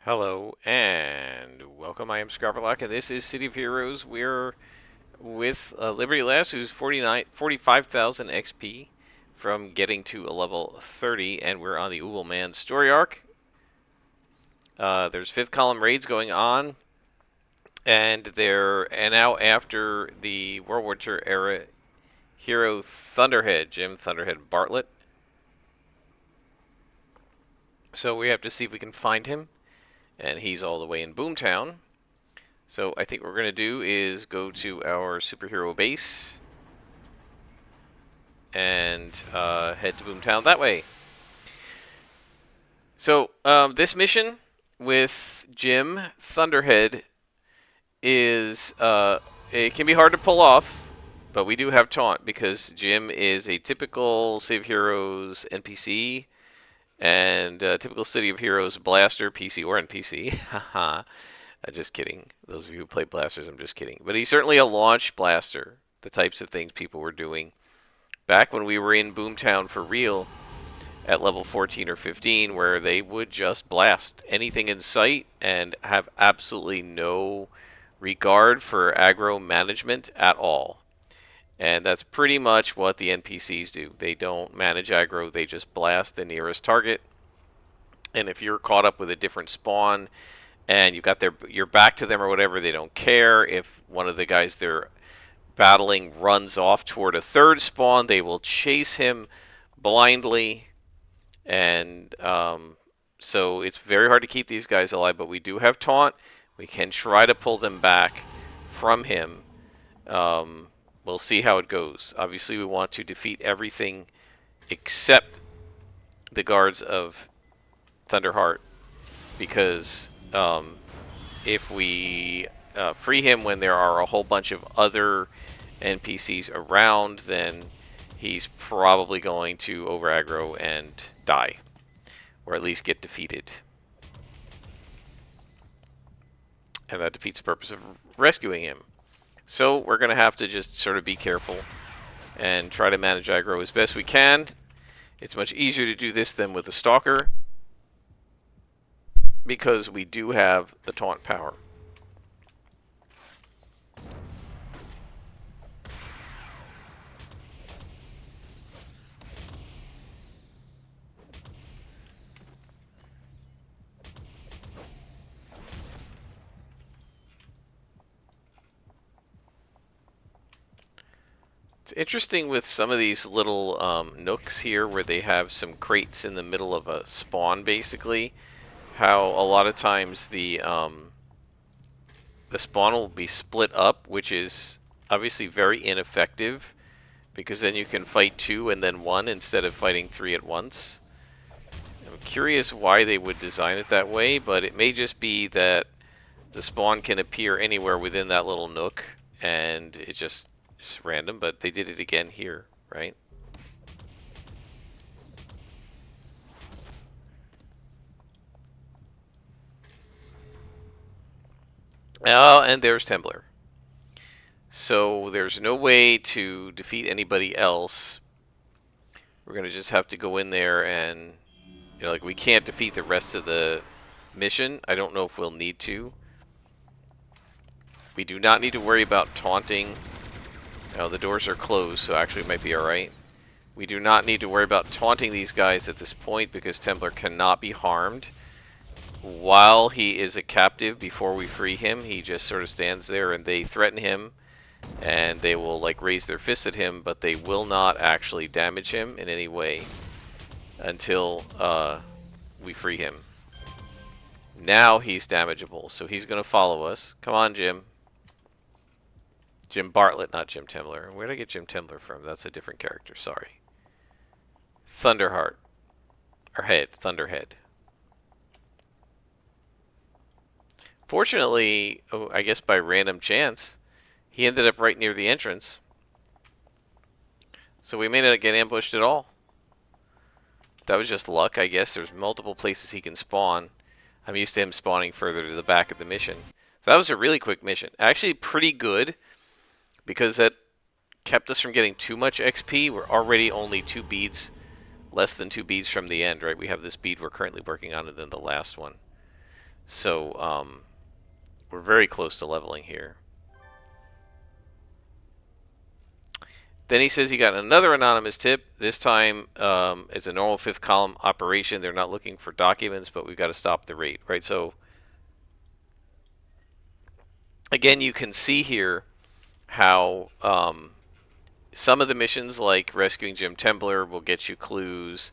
Hello and welcome. I am Scarberlock, and this is City of Heroes. We're with Liberty Lass, who's 45,000 XP from getting to a level 30, and we're on the Ubelmann story arc. There's fifth column raids going on, and they're now after the World War II era hero Thunderhead, Jim Thunderhead Bartlett. So we have to see if we can find him, and he's all the way in Boomtown. So I think what we're going to do is go to our superhero base and head to Boomtown that way. So this mission with Jim Thunderhead is it can be hard to pull off, but we do have taunt because Jim is a typical City of Heroes NPC and typical City of Heroes blaster, PC or NPC. Haha. Just kidding. Those of you who play blasters, I'm just kidding. But he's certainly a launch blaster. The types of things people were doing back when we were in Boomtown for real at level 14 or 15, where they would just blast anything in sight and have absolutely no regard for aggro management at all. And that's pretty much what the NPCs do. They don't manage aggro, they just blast the nearest target. And if you're caught up with a different spawn and you've got your back to them or whatever, they don't care. If one of the guys they're battling runs off toward a third spawn, they will chase him blindly. And so it's very hard to keep these guys alive, but we do have taunt. We can try to pull them back from him. We'll see how it goes. Obviously, we want to defeat everything except the guards of Thunderheart, because if we free him when there are a whole bunch of other NPCs around, then he's probably going to over aggro and die, or at least get defeated. And that defeats the purpose of rescuing him. So we're going to have to just sort of be careful and try to manage aggro as best we can. It's much easier to do this than with the Stalker, because we do have the taunt power. It's interesting with some of these little nooks here where they have some crates in the middle of a spawn, basically, how a lot of times the spawn will be split up, which is obviously very ineffective, because then you can fight two and then one instead of fighting three at once. I'm curious why they would design it that way, but it may just be that the spawn can appear anywhere within that little nook, and it's just random, but they did it again here, right? Oh, and there's Tembler. So there's no way to defeat anybody else. We're going to just have to go in there and, like, we can't defeat the rest of the mission. I don't know if we'll need to. We do not need to worry about taunting. The doors are closed, so actually it might be alright. We do not need to worry about taunting these guys at this point, because Tembler cannot be harmed while he is a captive. Before we free him, he just sort of stands there and they threaten him, and they will like raise their fists at him, but they will not actually damage him in any way until we free him. Now he's damageable, so he's going to follow us. Come on, Jim. Jim Bartlett, not Jim Tembler. Where did I get Jim Tembler from? That's a different character, sorry. Thunderheart. Or Thunderhead. Fortunately, I guess by random chance, he ended up right near the entrance. So we may not get ambushed at all. That was just luck, I guess. There's multiple places he can spawn. I'm used to him spawning further to the back of the mission. So that was a really quick mission. Actually pretty good, because that kept us from getting too much XP. We're already only 2 beads, less than 2 beads from the end, right? We have this bead we're currently working on, and then the last one. So we're very close to leveling here. Then he says he got another anonymous tip. This time, it's a normal fifth column operation. They're not looking for documents, but we've got to stop the raid, right? So again, you can see here how some of the missions, like rescuing Jim Tembler, will get you clues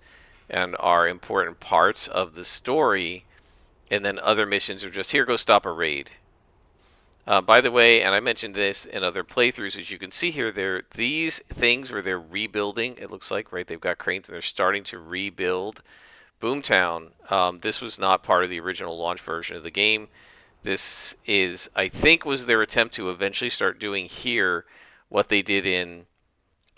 and are important parts of the story. And then other missions are just, here, go stop a raid. By the way, and I mentioned this in other playthroughs, as you can see here, these things where they're rebuilding, it looks like, right? They've got cranes and they're starting to rebuild Boomtown. This was not part of the original launch version of the game. This is, I think, was their attempt to eventually start doing here what they did in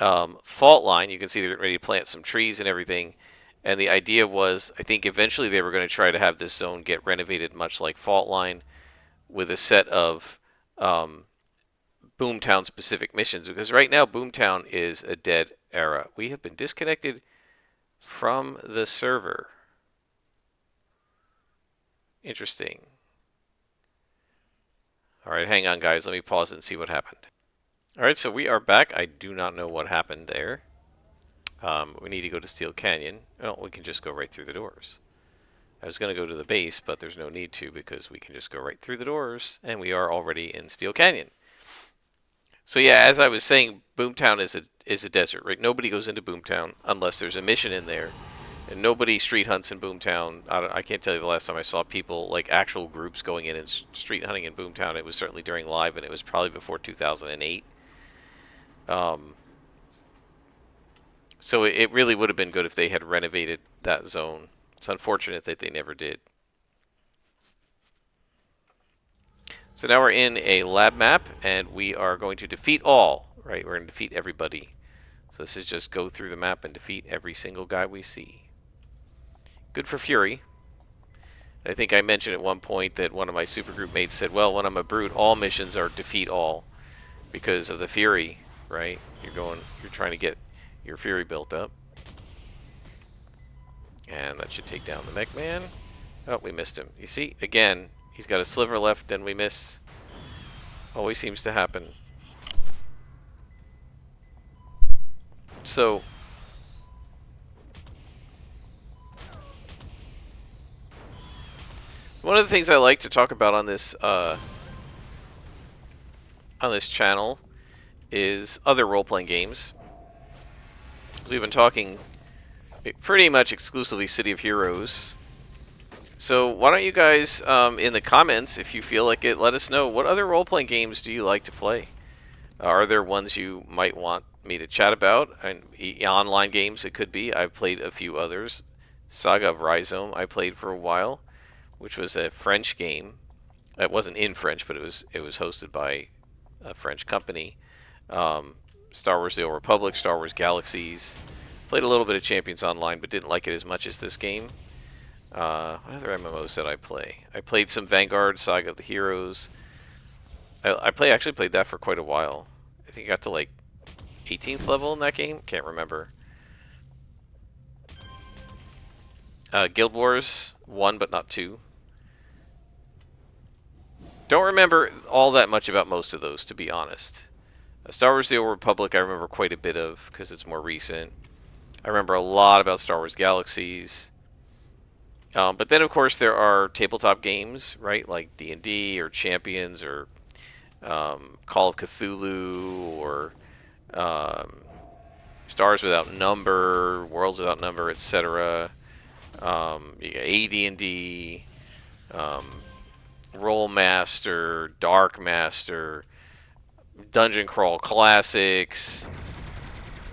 Fault Line. You can see they're ready to plant some trees and everything. And the idea was, I think eventually they were going to try to have this zone get renovated much like Fault Line with a set of Boomtown specific missions. Because right now, Boomtown is a dead era. We have been disconnected from the server. Interesting. All right, hang on, guys. Let me pause and see what happened. All right, so we are back. I do not know what happened there. We need to go to Steel Canyon. Oh, we can just go right through the doors. I was going to go to the base, but there's no need to because we can just go right through the doors, and we are already in Steel Canyon. So yeah, as I was saying, Boomtown is a desert, right? Nobody goes into Boomtown unless there's a mission in there, and nobody street hunts in Boomtown. I can't tell you the last time I saw people, like actual groups, going in and street hunting in Boomtown. It was certainly during live, and it was probably before 2008. Um, so it really would have been good if they had renovated that zone. It's unfortunate that they never did. So now we're in a lab map, and we are going to defeat all, right? We're going to defeat everybody. So this is just go through the map and defeat every single guy we see. Good for Fury. I think I mentioned at one point that one of my supergroup mates said, well, when I'm a brute, all missions are defeat all because of the Fury, right? You're trying to get your Fury built up. And that should take down the Mech Man. Oh, we missed him. You see, again, he's got a sliver left, then we miss. Always seems to happen. So, one of the things I like to talk about on this channel is other role-playing games. We've been talking pretty much exclusively City of Heroes. So why don't you guys, in the comments, if you feel like it, let us know what other role-playing games do you like to play. Are there ones you might want me to chat about? And online games, it could be. I've played a few others. Saga of Rhizome I played for a while, which was a French game. It wasn't in French, but it was hosted by a French company. Star Wars: The Old Republic, Star Wars Galaxies. Played a little bit of Champions Online, but didn't like it as much as this game. What other MMOs did I play? I played some Vanguard, Saga of the Heroes. I actually played that for quite a while. I think I got to like 18th level in that game. Can't remember. Guild Wars 1, but not 2. Don't remember all that much about most of those, to be honest. Star Wars: The Old Republic I remember quite a bit of because it's more recent. I remember a lot about Star Wars Galaxies. But then, of course, there are tabletop games, right? Like D&D or Champions or Call of Cthulhu or Stars Without Number, Worlds Without Number, etc. You got AD&D, Rollmaster, Dark Master, Dungeon Crawl Classics.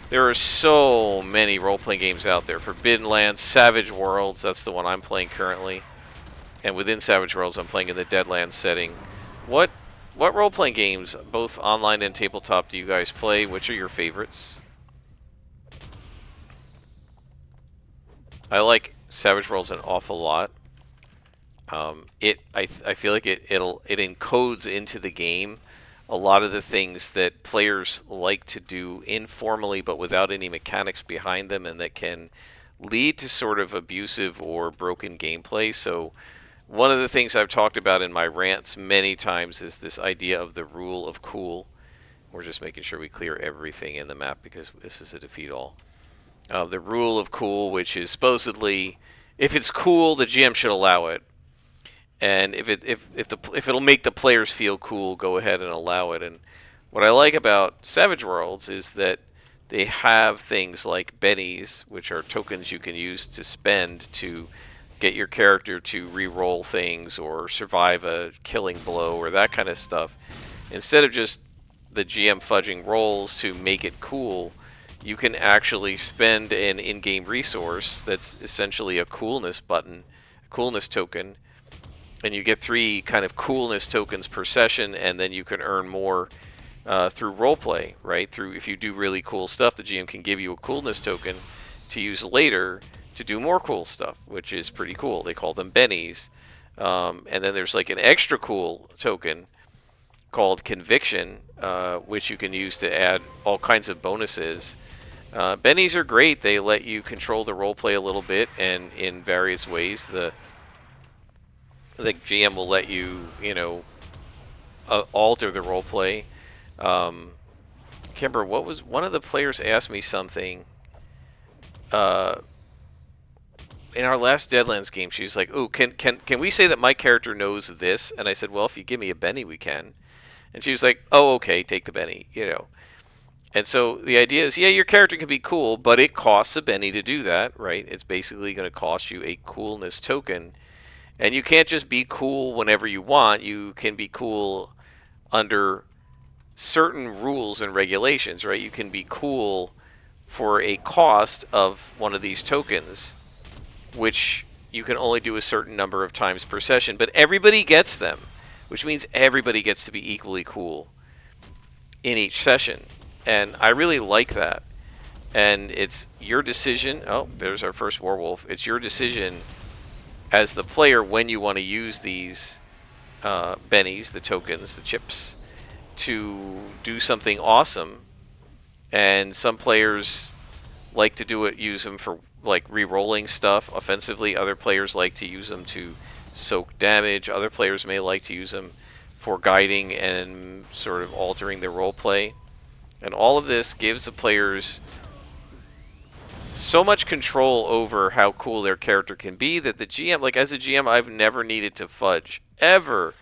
There are so many role-playing games out there. Forbidden Lands, Savage Worlds, that's the one I'm playing currently. And within Savage Worlds, I'm playing in the Deadlands setting. What role-playing games, both online and tabletop, do you guys play? Which are your favorites? I like Savage Worlds an awful lot. I feel like it encodes into the game a lot of the things that players like to do informally but without any mechanics behind them, and that can lead to sort of abusive or broken gameplay. So One of the things I've talked about in my rants many times is this idea of the rule of cool. We're just making sure we clear everything in the map because this is a defeat all. The rule of cool, which is supposedly if it's cool, the GM should allow it, and if it'll make the players feel cool, go ahead and allow it. And what I like about Savage Worlds is that they have things like bennies, which are tokens you can use to spend to get your character to re-roll things or survive a killing blow or that kind of stuff. Instead of just the GM fudging rolls to make it cool, you can actually spend an in-game resource that's essentially a coolness button, a coolness token, and you get 3 kind of coolness tokens per session, and then you can earn more through roleplay, right? Through if you do really cool stuff, the GM can give you a coolness token to use later to do more cool stuff, which is pretty cool. They call them bennies. And then there's like an extra cool token called Conviction, which you can use to add all kinds of bonuses. Bennies are great. They let you control the roleplay a little bit, and in various ways. The GM will let you, alter the roleplay. Kimber, what was one of the players asked me something in our last Deadlands game? She was like, "Ooh, can we say that my character knows this?" And I said, "Well, if you give me a Benny, we can." And she was like, "Oh, okay, take the Benny." And so the idea is, yeah, your character can be cool, but it costs a Benny to do that, right? It's basically going to cost you a coolness token. And you can't just be cool whenever you want. You can be cool under certain rules and regulations, right? You can be cool for a cost of one of these tokens, which you can only do a certain number of times per session. But everybody gets them, which means everybody gets to be equally cool in each session. And I really like that. And it's your decision. Oh, there's our first werewolf. It's your decision as the player when you want to use these bennies, the tokens, the chips, to do something awesome. And some players like to use them for like re-rolling stuff offensively. Other players like to use them to soak damage. Other players may like to use them for guiding and sort of altering their role play. And all of this gives the players so much control over how cool their character can be that the GM, like as a GM, I've never needed to fudge ever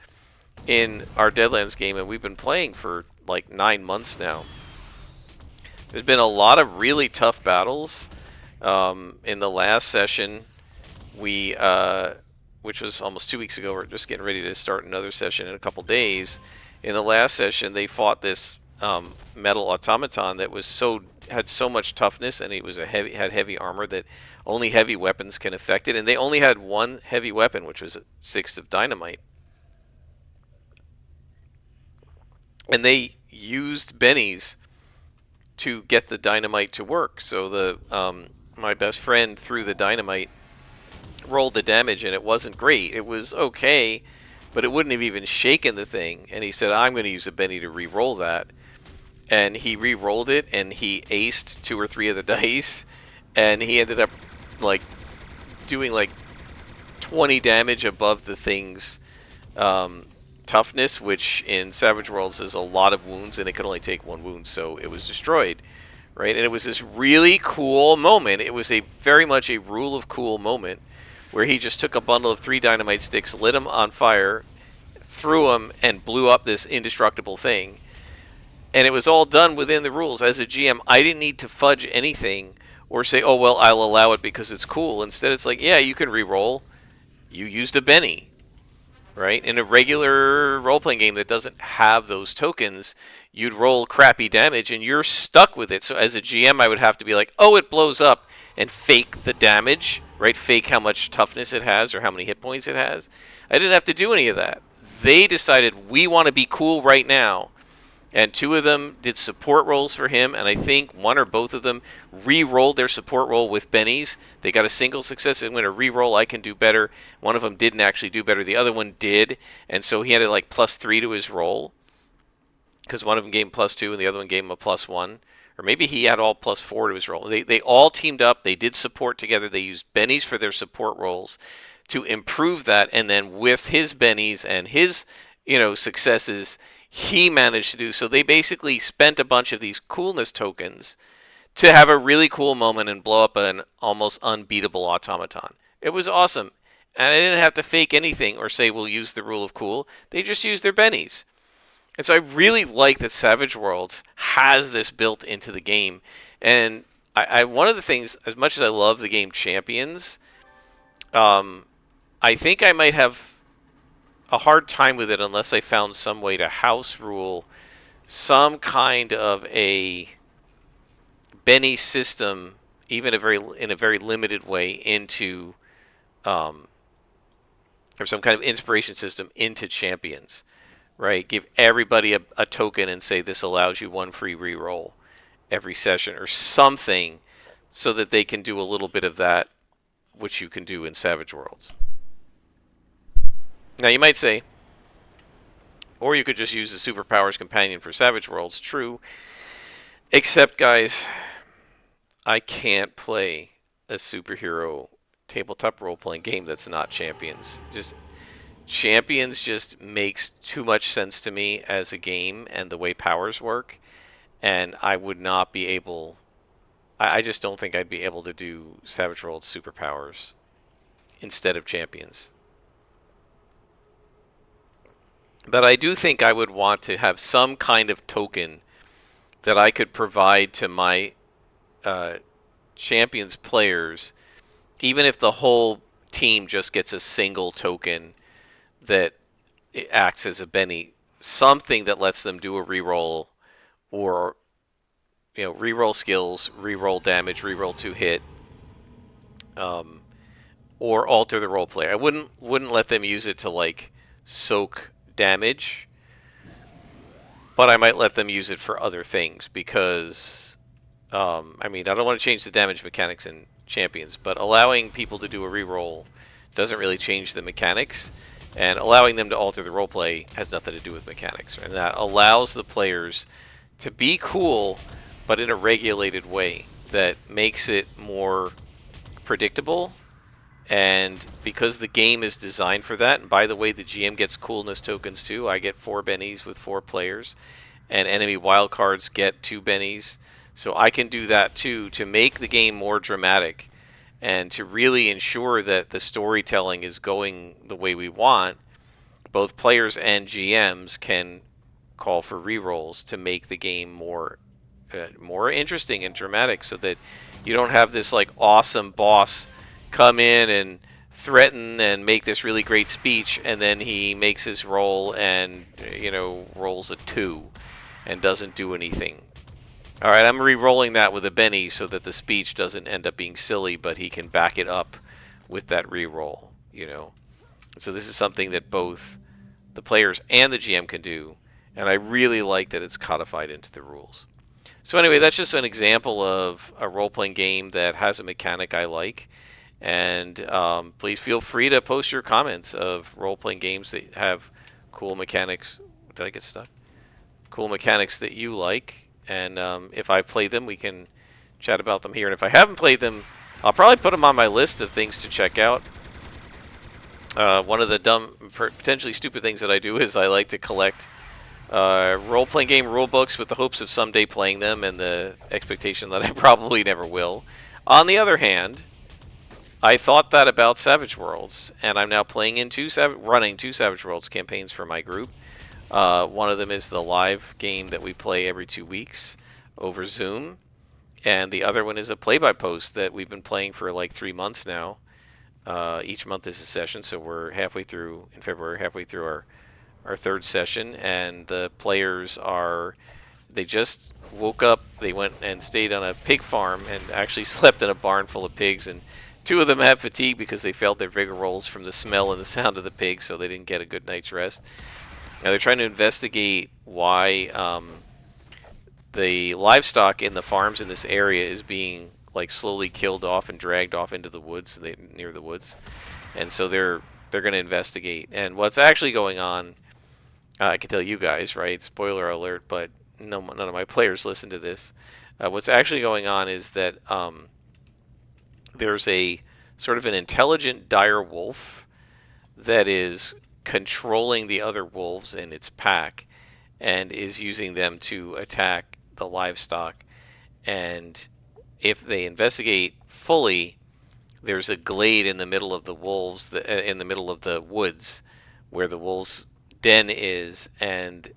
in our Deadlands game, and we've been playing for like 9 months now. There's been a lot of really tough battles. In the last session, which was almost 2 weeks ago, we're just getting ready to start another session in a couple days. In the last session, they fought this metal automaton that had so much toughness, and it was had heavy armor that only heavy weapons can affect it, and they only had one heavy weapon, which was 6 of dynamite. And they used bennies to get the dynamite to work. So my best friend threw the dynamite, rolled the damage, and it wasn't great. It was okay, but it wouldn't have even shaken the thing. And he said, "I'm going to use a benny to re-roll that." And he re-rolled it, and he aced 2 or 3 of the dice, and he ended up like doing like 20 damage above the thing's toughness, which in Savage Worlds is a lot of wounds, and it could only take 1 wound, so it was destroyed, right? And it was this really cool moment. It was very much a rule of cool moment, where he just took a bundle of 3 dynamite sticks, lit them on fire, threw them, and blew up this indestructible thing. And it was all done within the rules. As a GM, I didn't need to fudge anything or say, "Oh, well, I'll allow it because it's cool." Instead, it's like, yeah, you can re-roll. You used a Benny, right? In a regular role-playing game that doesn't have those tokens, you'd roll crappy damage, and you're stuck with it. So as a GM, I would have to be like, "Oh, it blows up," and fake the damage, right? Fake how much toughness it has or how many hit points it has. I didn't have to do any of that. They decided, we want to be cool right now. And 2 of them did support rolls for him, and I think 1 or both of them re-rolled their support roll with bennies. They got a single success. I'm going to re-roll. I can do better. One of them didn't actually do better. The other one did, and so he had a like +3 to his roll, because one of them gave him +2 and the other one gave him a +1. Or maybe he had all +4 to his roll. They all teamed up. They did support together. They used bennies for their support rolls. to improve that, and then with his bennies and his successes, he managed to do so. They basically spent a bunch of these coolness tokens to have a really cool moment and blow up an almost unbeatable automaton. It was awesome. And they didn't have to fake anything or say we'll use the rule of cool. They just used their bennies. And so I really like that Savage Worlds has this built into the game. And one of the things, as much as I love the game Champions, I think I might have a hard time with it unless I found some way to house rule some kind of a Benny system, even in a very limited way, into or some kind of inspiration system into Champions, right? Give everybody a token and say this allows you one free reroll every session or something, so that they can do a little bit of that, which you can do in Savage Worlds. Now you might say, or you could just use the Superpowers Companion for Savage Worlds. True, except guys, I can't play a superhero tabletop role-playing game that's not Champions. Champions just makes too much sense to me as a game and the way powers work, and I would not be able. I just don't think I'd be able to do Savage Worlds superpowers instead of Champions. But I do think I would want to have some kind of token that I could provide to my Champions players, even if the whole team just gets a single token that acts as a Benny, something that lets them do a reroll, or reroll skills, reroll damage, reroll to hit, or alter the role play. I wouldn't let them use it to like soak damage, but I might let them use it for other things because I don't want to change the damage mechanics in Champions, but allowing people to do a reroll doesn't really change the mechanics, and allowing them to alter the roleplay has nothing to do with mechanics, and that allows the players to be cool, but in a regulated way that makes it more predictable. And because the game is designed for that, and by the way, the GM gets coolness tokens too. I get 4 bennies with 4 players, and enemy wildcards get 2 bennies. So I can do that too to make the game more dramatic and to really ensure that the storytelling is going the way we want. Both players and GMs can call for rerolls to make the game more interesting and dramatic, so that you don't have this like awesome boss come in and threaten and make this really great speech, and then he makes his roll and rolls a 2 and doesn't do anything. All right, I'm re-rolling that with a Benny so that the speech doesn't end up being silly, but he can back it up with that re-roll. So this is something that both the players and the GM can do, and I really like that it's codified into the rules. So anyway, that's just an example of a role-playing game that has a mechanic I like. And please feel free to post your comments of role-playing games that have cool mechanics. Did I get stuck? Cool mechanics that you like. And if I played them, we can chat about them here. And if I haven't played them, I'll probably put them on my list of things to check out. One of the dumb, potentially stupid things that I do is I like to collect role-playing game rule books with the hopes of someday playing them and the expectation that I probably never will. On the other hand, I thought that about Savage Worlds, and I'm now playing in running two Savage Worlds campaigns for my group. One of them is the live game that we play every 2 weeks over Zoom, and the other one is a play-by-post that we've been playing for like 3 months now. Each month is a session, so we're halfway through, in February, halfway through our 3rd session, and the players they just woke up, they went and stayed on a pig farm and actually slept in a barn full of pigs, and 2 of them had fatigue because they failed their vigor rolls from the smell and the sound of the pigs, so they didn't get a good night's rest. Now they're trying to investigate why the livestock in the farms in this area is being like slowly killed off and dragged off into the woods, near the woods, and so they're going to investigate. And what's actually going on, I can tell you guys, right? Spoiler alert, but none of my players listen to this. What's actually going on is that there's a sort of an intelligent dire wolf that is controlling the other wolves in its pack and is using them to attack the livestock. And if they investigate fully, there's a glade in the middle of the wolves, in the middle of the woods, where the wolves' den is, and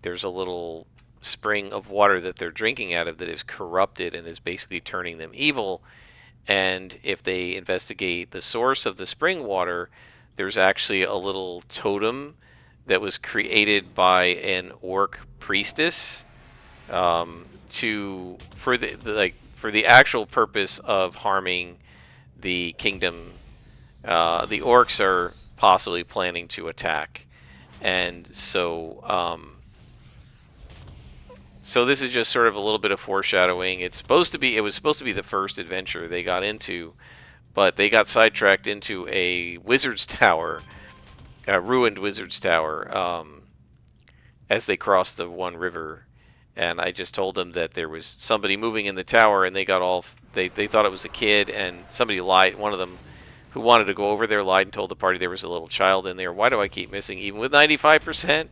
there's a little spring of water that they're drinking out of that is corrupted and is basically turning them evil. And if they investigate the source of the spring water, there's actually a little totem that was created by an orc priestess to for for the actual purpose of harming the kingdom. The orcs are possibly planning to attack, and so this is just sort of a little bit of foreshadowing. It was supposed to be the first adventure they got into, but they got sidetracked into a wizard's tower, a ruined wizard's tower, as they crossed the one river. And I just told them that there was somebody moving in the tower, and they got all they thought it was a kid, and somebody lied. One of them who wanted to go over there lied and told the party there was a little child in there. Why do I keep missing even with 95%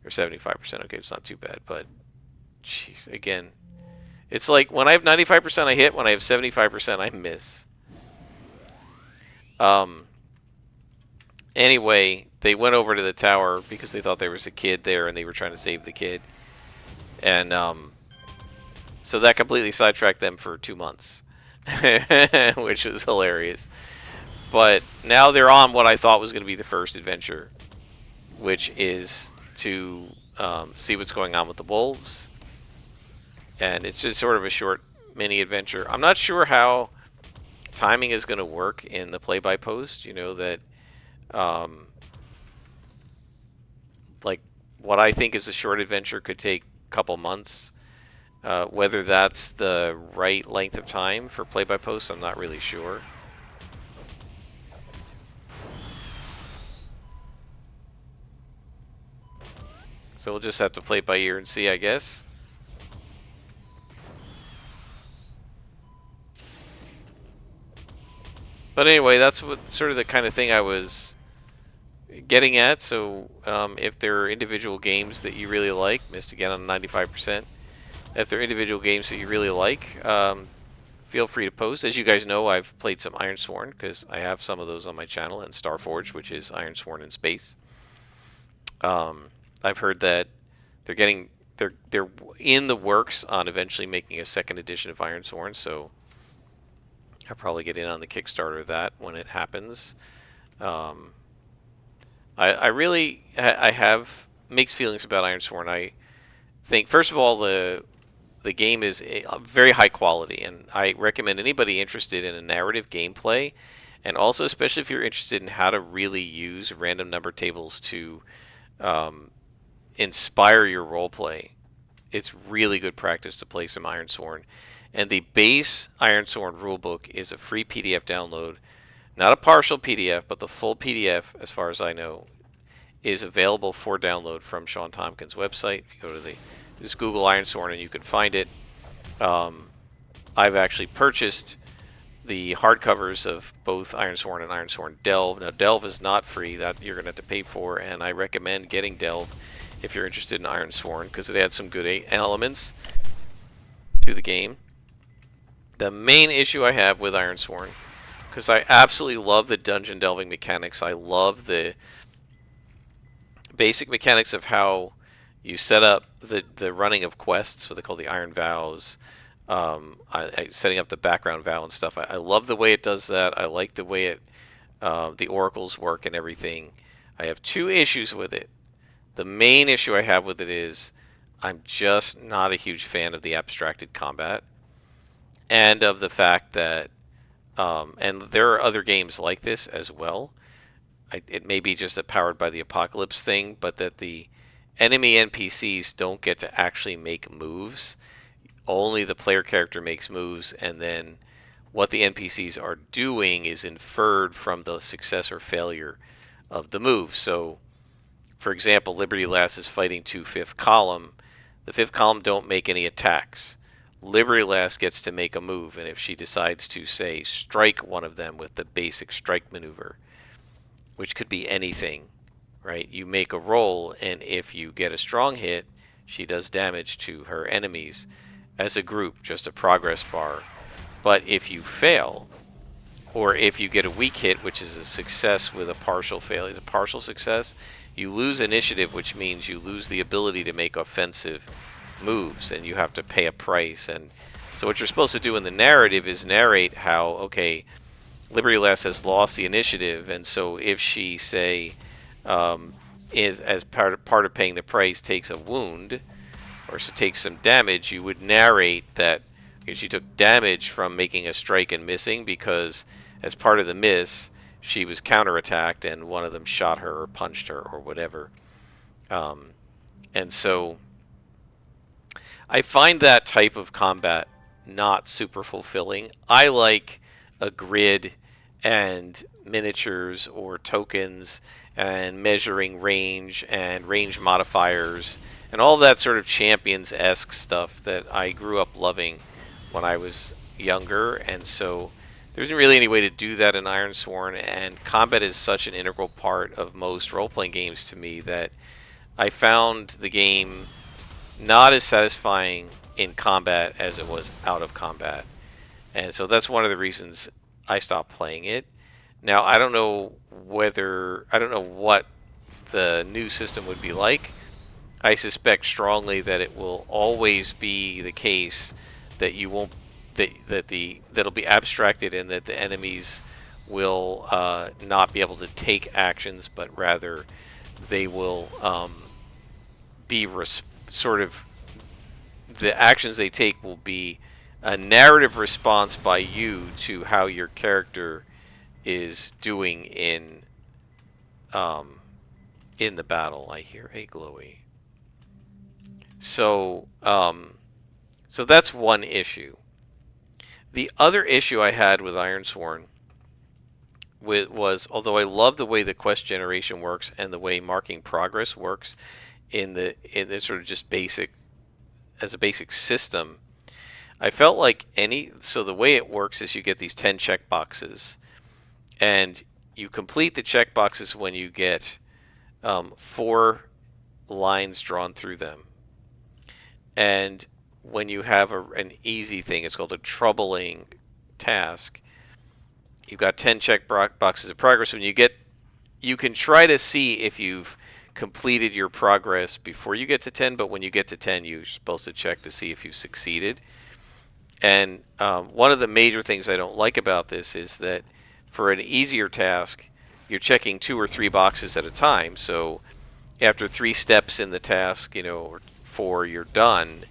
or 75%? Okay, it's not too bad, but jeez, again, it's like when I have 95% I hit, when I have 75% I miss. Anyway, they went over to the tower because they thought there was a kid there and they were trying to save the kid. And so that completely sidetracked them for 2 months, which was hilarious. But now they're on what I thought was going to be the first adventure, which is to see what's going on with the wolves. And it's just sort of a short mini adventure. I'm not sure how timing is going to work in the play-by-post. You know, that like what I think is a short adventure could take a couple months. Whether that's the right length of time for play-by-post, I'm not really sure. So we'll just have to play it by ear and see, I guess. But anyway, that's what sort of the kind of thing I was getting at. So if there are individual games that you really like, missed again on 95%. If there are individual games that you really like, feel free to post. As you guys know, I've played some Ironsworn because I have some of those on my channel, and Starforged, which is Ironsworn in space. I've heard that they're in the works on eventually making a second edition of Ironsworn, so I'll probably get in on the Kickstarter of that when it happens. I really have mixed feelings about Ironsworn. I think, first of all, the game is a very high quality, and I recommend anybody interested in a narrative gameplay, and also especially if you're interested in how to really use random number tables to inspire your roleplay. It's really good practice to play some Ironsworn. And the base Ironsworn rulebook is a free PDF download. Not a partial PDF, but the full PDF, as far as I know, is available for download from Sean Tompkins' website. If you go to just Google Ironsworn and you can find it. I've actually purchased the hardcovers of both Ironsworn and Ironsworn Delve. Now, Delve is not free. That you're going to have to pay for, and I recommend getting Delve if you're interested in Ironsworn, because it adds some good elements to the game. The main issue I have with Ironsworn, because I absolutely love the dungeon delving mechanics. I love the basic mechanics of how you set up the running of quests, what they call the Iron Vows, setting up the background vow and stuff. I love the way it does that. I like the way the oracles work and everything. I have two issues with it. The main issue I have with it is I'm just not a huge fan of the abstracted combat, and of the fact that, and there are other games like this as well. It may be just a powered by the apocalypse thing, but that the enemy NPCs don't get to actually make moves. Only the player character makes moves, and then what the NPCs are doing is inferred from the success or failure of the move. So, for example, Liberty Lass is fighting 2 fifth column. The fifth column don't make any attacks. Liberty Lass gets to make a move, and if she decides to, say, strike one of them with the basic strike maneuver, which could be anything, right? You make a roll, and if you get a strong hit, she does damage to her enemies as a group, just a progress bar. But if you fail, or if you get a weak hit, which is a success with a partial failure, a partial success, you lose initiative, which means you lose the ability to make offensive moves, and you have to pay a price. And so what you're supposed to do in the narrative is narrate how, okay, Liberty Lass has lost the initiative, and so if she, say, is as part of paying the price, takes a wound or so takes some damage, you would narrate that she took damage from making a strike and missing because as part of the miss, she was counterattacked and one of them shot her or punched her or whatever. And so I find that type of combat not super fulfilling. I like a grid and miniatures or tokens and measuring range and range modifiers and all that sort of Champions-esque stuff that I grew up loving when I was younger. And so there isn't really any way to do that in Ironsworn, and combat is such an integral part of most role-playing games to me that I found the game not as satisfying in combat as it was out of combat. And so that's one of the reasons I stopped playing it. Now, I don't know what the new system would be like. I suspect strongly that it will always be the case that you won't that'll be abstracted and that the enemies will not be able to take actions, but rather they will be sort of the actions they take will be a narrative response by you to how your character is doing in the battle. I hear a glowy. So so that's one issue. The other issue I had with Ironsworn was, although I love the way the quest generation works and the way marking progress works in the sort of just basic as a basic system, I felt like so the way it works is you get these 10 checkboxes, and you complete the checkboxes when you get 4 lines drawn through them. And when you have an easy thing, it's called a troubling task. You've got 10 checkboxes of progress. When you can try to see if you've completed your progress before you get to 10, but when you get to 10, you're supposed to check to see if you've succeeded. And one of the major things I don't like about this is that for an easier task, you're checking 2 or 3 boxes at a time. So after 3 steps in the task, or 4, you're done.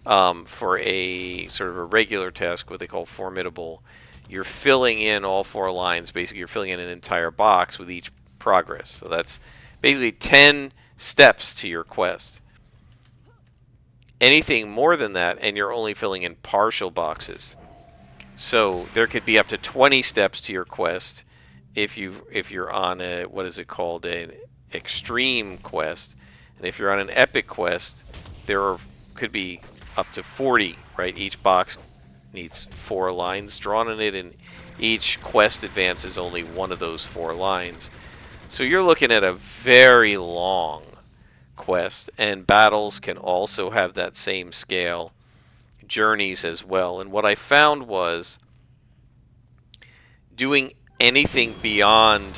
For a sort of a regular task, what they call formidable, you're filling in all 4 lines. Basically, you're filling in an entire box with each progress. So that's basically 10 steps to your quest. Anything more than that, and you're only filling in partial boxes. So there could be up to 20 steps to your quest if you're on a, what is it called, an extreme quest, and if you're on an epic quest, could be up to 40. Right, each box needs 4 lines drawn in it, and each quest advances only one of those 4 lines. So you're looking at a very long quest, and battles can also have that same scale, journeys as well. And what I found was doing anything beyond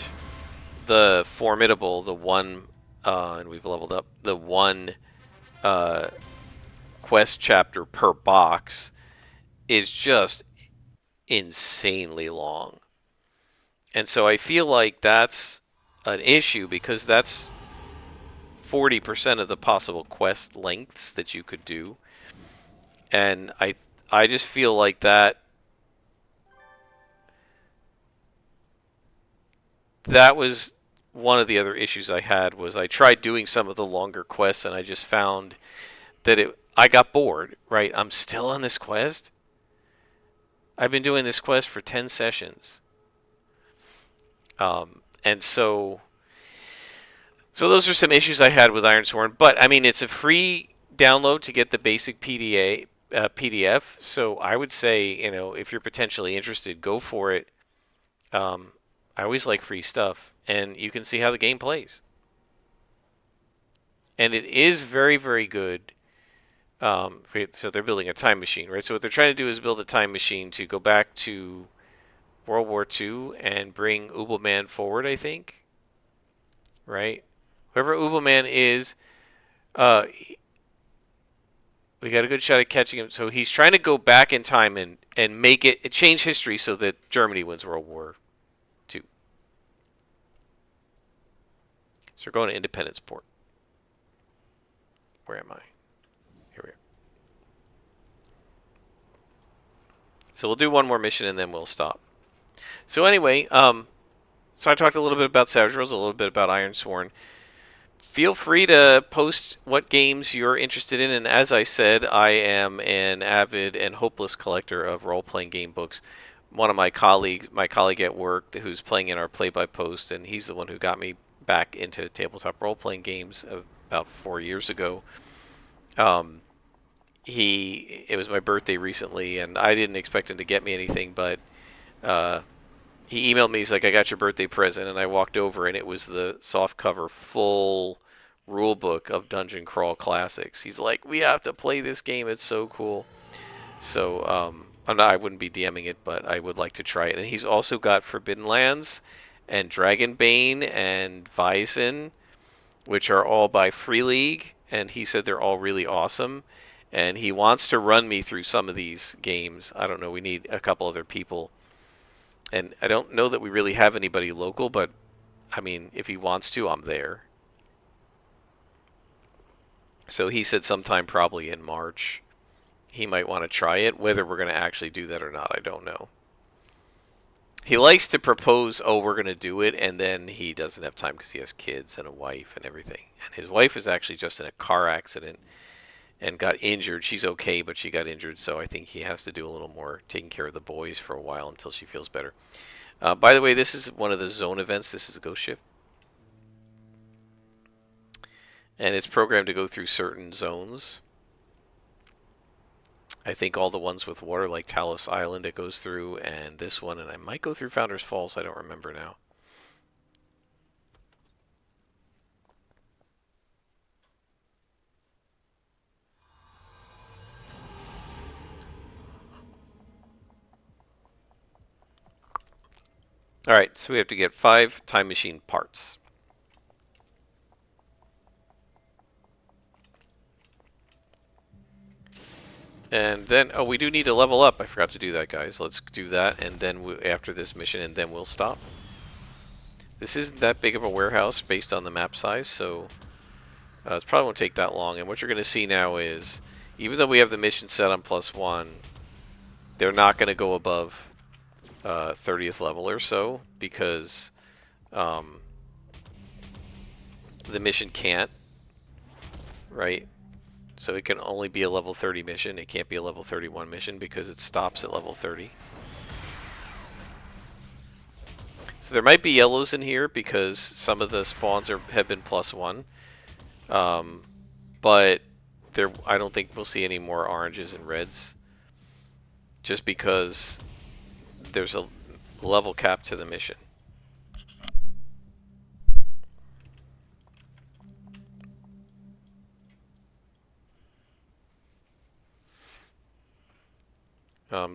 the formidable, the one, and we've leveled up, the one quest chapter per box is just insanely long. And so I feel like that's an issue because that's 40% of the possible quest lengths that you could do. And I just feel like that was one of the other issues I had. Was I tried doing some of the longer quests and I just found that I got bored, right? I'm still on this quest. I've been doing this quest for 10 sessions. And so those are some issues I had with Ironsworn. But, I mean, it's a free download to get the basic PDF. So I would say, if you're potentially interested, go for it. Um, I always like free stuff, and you can see how the game plays. And it is very, very good. So they're building a time machine, right? So what they're trying to do is build a time machine to go back to World War II and bring Ubelmann forward, I think, right? Whoever Ubelmann is, uh, we got a good shot at catching him. So he's trying to go back in time and make it change history so that Germany wins World War II. So we're going to Independence Port. Where am I? Here we are. So we'll do one more mission and then we'll stop. So anyway, so I talked a little bit about Savage Worlds, a little bit about Ironsworn. Feel free to post what games you're interested in, and as I said, I am an avid and hopeless collector of role-playing game books. One of my colleague at work, who's playing in our play-by-post, and he's the one who got me back into tabletop role-playing games about 4 years ago. Um, it was my birthday recently, and I didn't expect him to get me anything, but uh, he emailed me. He's like, "I got your birthday present," and I walked over, and it was the soft cover full rule book of Dungeon Crawl Classics. He's like, "We have to play this game. It's so cool." So I wouldn't be DMing it, but I would like to try it. And he's also got Forbidden Lands and Dragonbane and Vyzen, which are all by Free League, and he said they're all really awesome. And he wants to run me through some of these games. I don't know. We need a couple other people, and I don't know that we really have anybody local, but I mean, if he wants to, I'm there. So he said sometime probably in March he might want to try it. Whether we're going to actually do that or not, I don't know. He likes to propose, "Oh, we're going to do it," and then he doesn't have time because he has kids and a wife and everything. And his wife is actually just in a car accident and got injured. She's okay, but she got injured, so I think he has to do a little more taking care of the boys for a while until she feels better. By the way, this is one of the zone events. This is a Ghost Shift, and it's programmed to go through certain zones. I think all the ones with water, like Talos Island, it goes through, and this one, and I might go through Founders Falls. I don't remember now. All right, so we have to get 5 time machine parts. And then, oh, we do need to level up. I forgot to do that, guys. Let's do that, and then after this mission, and then we'll stop. This isn't that big of a warehouse based on the map size, so it probably won't take that long. And what you're going to see now is, even though we have the mission set on +1, they're not going to go above 30th level or so, because um, the mission can't, right? So it can only be a level 30 mission. It can't be a level 31 mission because it stops at level 30. So there might be yellows in here because some of the spawns have been +1. But I don't think we'll see any more oranges and reds, just because there's a level cap to the mission.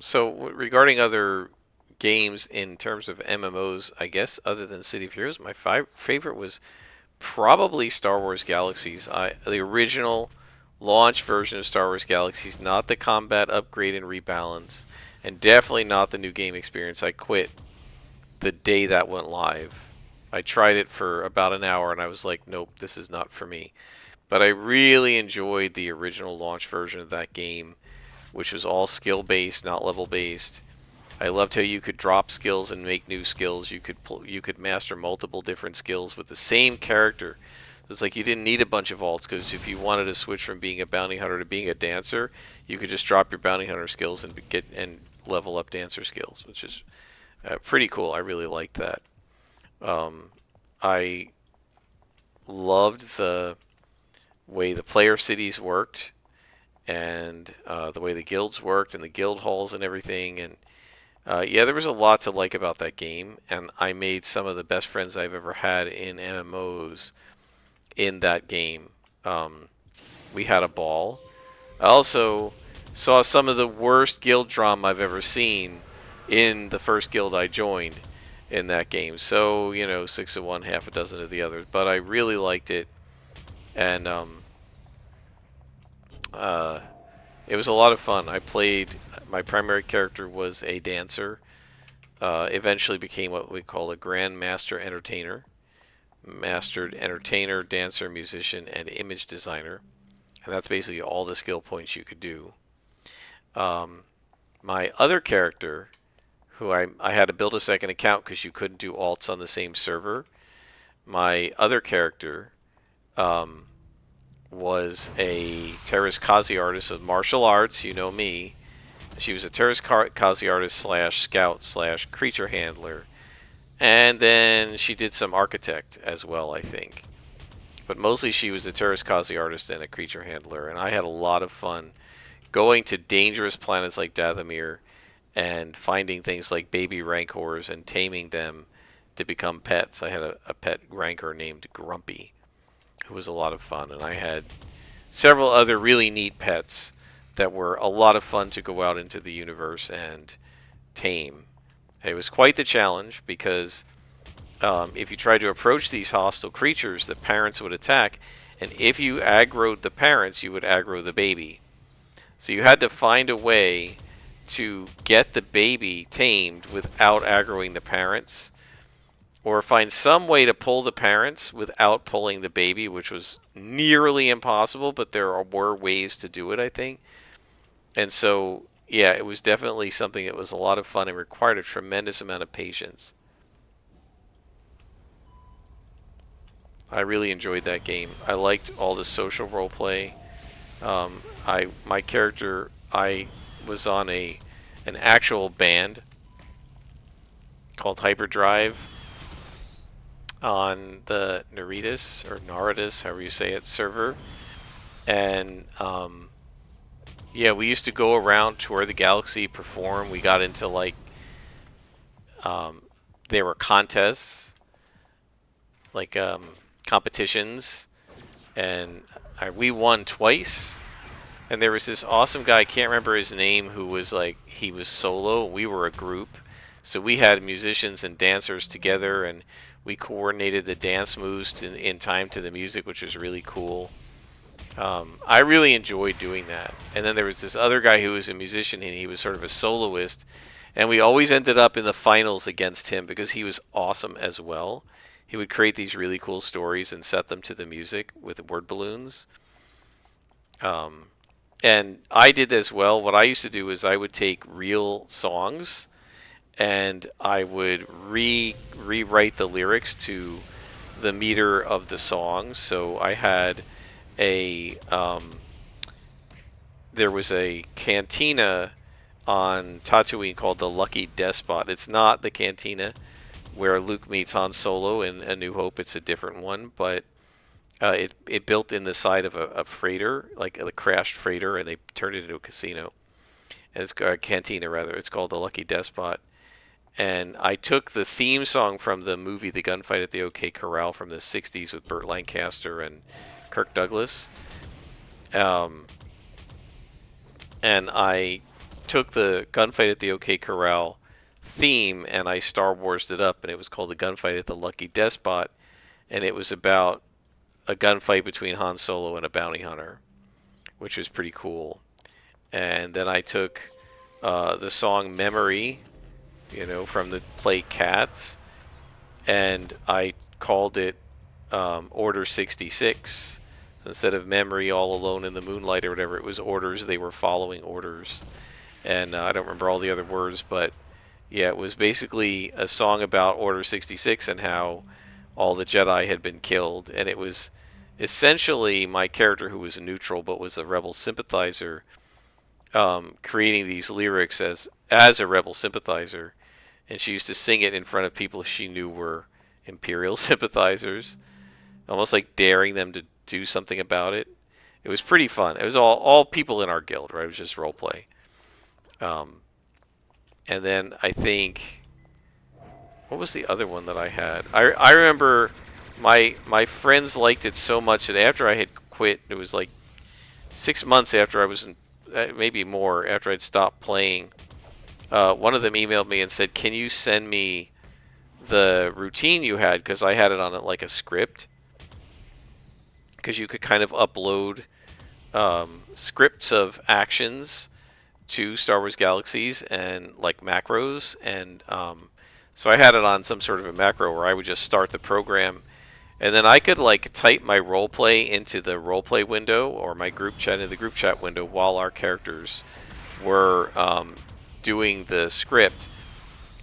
So regarding other games in terms of MMOs, I guess other than City of Heroes, my favorite was probably Star Wars Galaxies. The original launch version of Star Wars Galaxies, not the combat upgrade and rebalance, and definitely not the new game experience. I quit the day that went live. I tried it for about an hour and I was like, nope, this is not for me. But I really enjoyed the original launch version of that game, which was all skill based, not level based. I loved how you could drop skills and make new skills. You could master multiple different skills with the same character. It's like you didn't need a bunch of alts, because if you wanted to switch from being a bounty hunter to being a dancer, you could just drop your bounty hunter skills and level up dancer skills, which is pretty cool. I really liked that. I loved the way the player cities worked, and the way the guilds worked and the guild halls and everything. And yeah, there was a lot to like about that game, and I made some of the best friends I've ever had in MMOs in that game. Um, we had a ball. I also saw some of the worst guild drama I've ever seen in the first guild I joined in that game. So, you know, six of one, half a dozen of the others. But I really liked it, and uh, it was a lot of fun. I played, my primary character was a dancer, eventually became what we call a Grand Master Entertainer. Mastered entertainer, dancer, musician, and image designer. And that's basically all the skill points you could do. Um, my other character, who I had to build a second account because you couldn't do alts on the same server. My other character um, was a Terrace Kazi artist of martial arts. You know me. She was a Terrace Kazi artist slash scout slash creature handler. And then she did some architect as well, I think. But mostly she was a Terrace Kazi artist and a creature handler. And I had a lot of fun going to dangerous planets like Dathomir and finding things like baby rancors and taming them to become pets. I had a pet rancor named Grumpy, who was a lot of fun. And I had several other really neat pets that were a lot of fun to go out into the universe and tame. It was quite the challenge because if you tried to approach these hostile creatures, the parents would attack, and if you aggroed the parents, you would aggro the baby. So you had to find a way to get the baby tamed without aggroing the parents, or find some way to pull the parents without pulling the baby, which was nearly impossible, but there were ways to do it, I think. And so, yeah, it was definitely something that was a lot of fun and required a tremendous amount of patience. I really enjoyed that game. I liked all the social role play. My character, I was on an actual band called Hyperdrive on the Naritas or Naritas, however you say it, server, and yeah, we used to go around tour the galaxy, perform. We got into like um, there were contests, like competitions, and we won twice. And there was this awesome guy, I can't remember his name, who was like, he was solo. We were a group. So we had musicians and dancers together, and we coordinated the dance moves in time to the music, which was really cool. I really enjoyed doing that. And then there was this other guy who was a musician, and he was sort of a soloist. And we always ended up in the finals against him because he was awesome as well. He would create these really cool stories and set them to the music with word balloons. Um, and I did as well. What I used to do is I would take real songs and I would rewrite the lyrics to the meter of the song. So I had a there was a cantina on Tatooine called the Lucky Despot. It's not the cantina where Luke meets Han Solo in A New Hope. It's a different one, but it built in the side of a freighter, like a crashed freighter, and they turned it into a casino. And it's a cantina rather. It's called the Lucky Despot. And I took the theme song from the movie The Gunfight at the OK Corral from the '60s with Burt Lancaster and Kirk Douglas. Um, and I took the Gunfight at the OK Corral theme and I Star Warsed it up, and it was called The Gunfight at the Lucky Despot, and it was about a gunfight between Han Solo and a bounty hunter, which was pretty cool. And then I took the song Memory, from the play Cats, and I called it Order 66. So instead of Memory all alone in the moonlight or whatever, it was orders. They were following orders. And I don't remember all the other words, but yeah, it was basically a song about Order 66 and how all the Jedi had been killed. And it was essentially my character, who was a neutral but was a rebel sympathizer, creating these lyrics as a rebel sympathizer. And she used to sing it in front of people she knew were Imperial sympathizers, almost like daring them to do something about it. It was pretty fun. It was all people in our guild, right? It was just role play. Um, and then I think what was the other one that I had? I remember my friends liked it so much that after I had quit, it was like 6 months after I was in, maybe more after I'd stopped playing. One of them emailed me and said, "Can you send me the routine you had?" Because I had it on like a script. Because you could kind of upload scripts of actions to Star Wars Galaxies and like macros, and so I had it on some sort of a macro where I would just start the program, and then I could like type my roleplay into the roleplay window or my group chat into the group chat window while our characters were doing the script,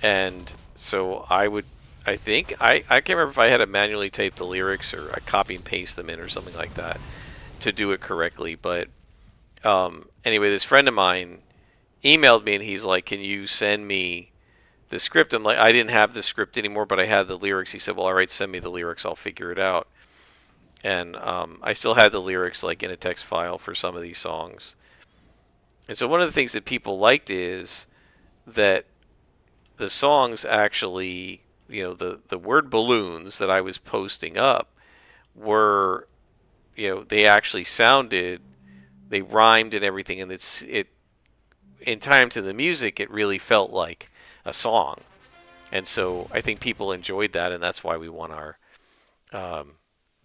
and so I think I can't remember if I had to manually type the lyrics or I copy and paste them in or something like that to do it correctly, but anyway, this friend of mine emailed me and he's like, "Can you send me the script?" I'm like, I didn't have the script anymore, but I had the lyrics. He said, "Well, all right, send me the lyrics. I'll figure it out." And I still had the lyrics like in a text file for some of these songs. And so one of the things that people liked is that the songs actually, the word balloons that I was posting up were, they actually sounded, they rhymed and everything, and it in time to the music, it really felt like a song. And so I think people enjoyed that, and that's why we won our um,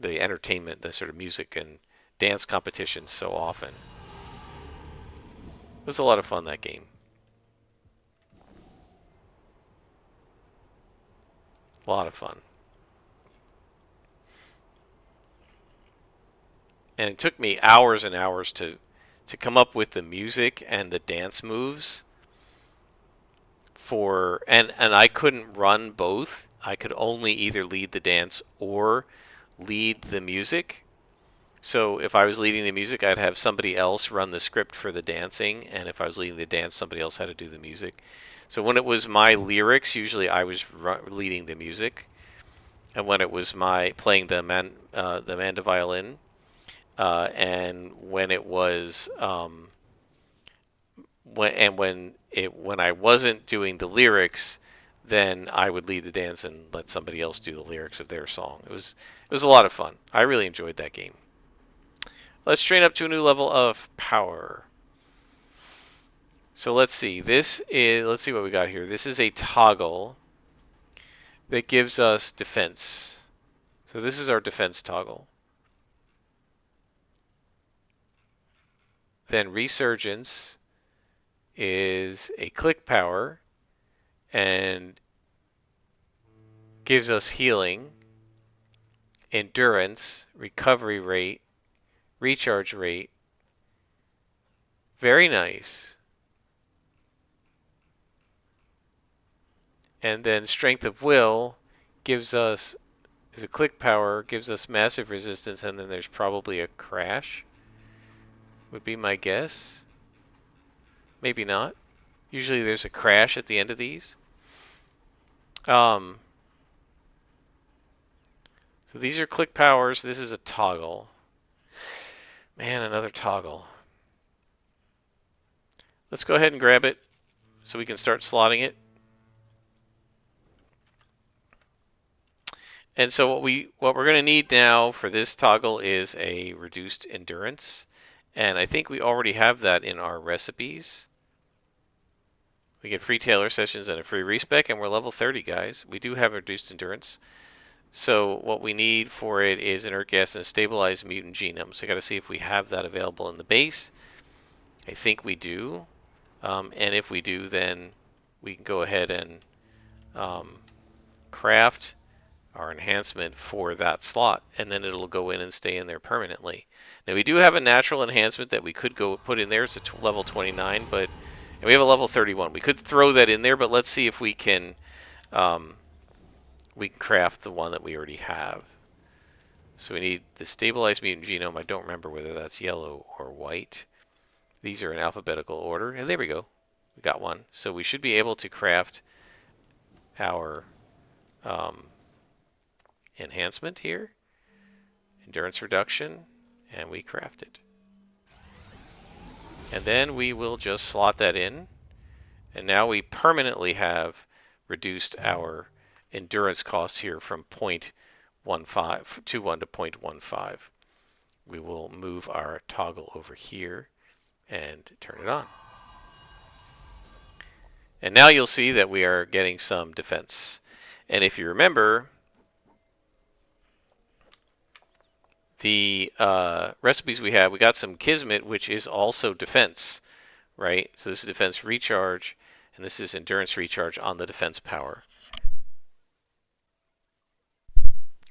the entertainment, the sort of music and dance competitions so often. It was a lot of fun, that game. A lot of fun. And it took me hours and hours to come up with the music and the dance moves for and I couldn't run both. I could only either lead the dance or lead the music. So if I was leading the music, I'd have somebody else run the script for the dancing, and if I was leading the dance, somebody else had to do the music. So when it was my lyrics, usually I was leading the music, and when it was my playing the manda violin, and when it was when I wasn't doing the lyrics, then I would lead the dance and let somebody else do the lyrics of their song. It was a lot of fun. I really enjoyed that game. Let's train up to a new level of power. So let's see. Let's see what we got here. This is a toggle that gives us defense. So this is our defense toggle. Then resurgence is a click power and gives us healing, endurance, recovery rate, recharge rate. Very nice. And then strength of will gives us is a click power, gives us massive resistance, and then there's probably a crash. Would be my guess. Maybe not. Usually there's a crash at the end of these. So these are click powers. This is a toggle. Man, another toggle. Let's go ahead and grab it so we can start slotting it. And so what we're going to need now for this toggle is a reduced endurance. And I think we already have that in our recipes. We get free Taylor sessions and a free respec, and we're level 30, guys. We do have reduced endurance. So what we need for it is inert gas and a stabilized mutant genome. So I got to see if we have that available in the base. I think we do. And if we do, then we can go ahead and craft our enhancement for that slot, and then it'll go in and stay in there permanently. Now we do have a natural enhancement that we could go put in there. It's a level 29, but and we have a level 31. We could throw that in there, but let's see if we can craft the one that we already have. So we need the stabilized mutant genome. I don't remember whether that's yellow or white. These are in alphabetical order, and there we go. We got one. So we should be able to craft our enhancement here, endurance reduction, and we craft it. And then we will just slot that in. And now we permanently have reduced our endurance costs here from 0.15 to 1 to 0.15. We will move our toggle over here and turn it on. And now you'll see that we are getting some defense. And if you remember, the recipes we have, we got some Kismet, which is also defense, right? So this is defense recharge, and this is endurance recharge on the defense power.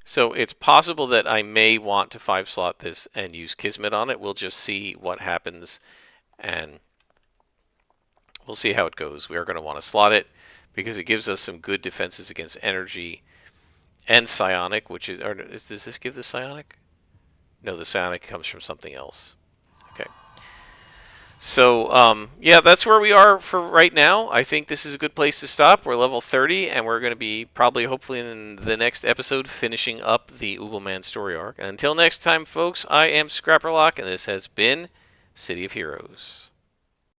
So it's possible that I may want to 5-slot this and use Kismet on it. We'll just see what happens, and we'll see how it goes. We are going to want to slot it because it gives us some good defenses against energy and psionic, which is, or does this give the psionic? No, the psionic comes from something else. Okay. So, yeah, that's where we are for right now. I think this is a good place to stop. We're level 30, and we're going to be probably, hopefully, in the next episode, finishing up the Ubelmann story arc. And until next time, folks, I am Scrapperlock, and this has been City of Heroes.